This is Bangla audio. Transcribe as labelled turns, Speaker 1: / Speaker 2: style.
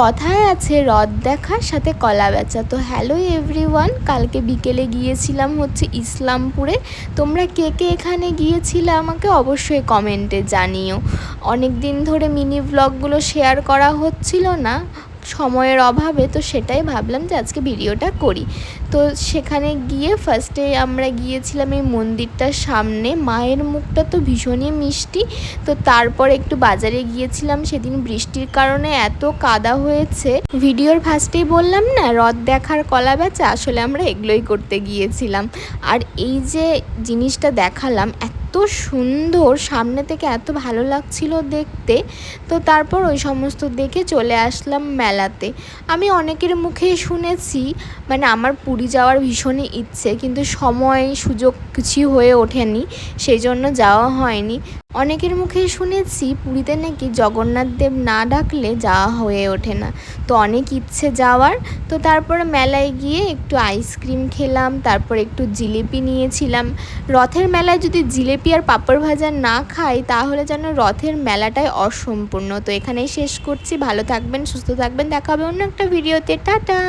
Speaker 1: কথায় আছে রথ দেখার সাথে কলা বেচা। তো হ্যালো এভরিওয়ান, কালকে বিকেলে গিয়েছিলাম হচ্ছে ইসলামপুরে। তোমরা কে কে এখানে গিয়েছিলে আমাকে অবশ্যই কমেন্টে জানিও। অনেক দিন ধরে মিনি ব্লগগুলো শেয়ার করা হচ্ছিল না সময়ের অভাবে, তো সেটাই ভাবলাম যে আজকে ভিডিওটা করি। তো সেখানে গিয়ে ফার্স্টে আমরা গিয়েছিলাম এই মন্দিরটার সামনে। মায়ের মুখটা তো ভীষণই মিষ্টি। তো তারপর একটু বাজারে গিয়েছিলাম, সেদিন বৃষ্টির কারণে এত কাদা হয়েছে। ভিডিওর ফার্স্টেই বললাম না রথ দেখার কলা বেচা, আসলে আমরা এগুলোই করতে গিয়েছিলাম। আর এই যে জিনিসটা দেখালাম এত সুন্দর, সামনে থেকে এত ভালো লাগছিল দেখতে। তো তারপর ওই সমস্ত দেখে চলে আসলাম মেলাতে। আমি অনেকের মুখে শুনেছি, মানে আমার পুরী যাওয়ার ভীষণই ইচ্ছে, কিন্তু সময় সুযোগ কিছুই হয়ে ওঠেনি, সেই জন্য যাওয়া হয়নি। অনেকের মুখে শুনেছি পুরীতে নাকি জগন্নাথ দেব না ডাকলে যাওয়া হয়ে ওঠে না। তো অনেক ইচ্ছে যাওয়ার। তো তারপরে মেলায় গিয়ে একটু আইসক্রিম খেলাম, তারপর একটু জিলিপি নিয়েছিলাম। রথের মেলায় যদি জিলিপি আর পাঁপড় ভাজা না খাই তাহলে যেন রথের মেলাটাই অসম্পূর্ণ। তো এখানেই শেষ করছি। ভালো থাকবেন, সুস্থ থাকবেন, দেখা হবে অন্য একটা ভিডিওতে। টাটা।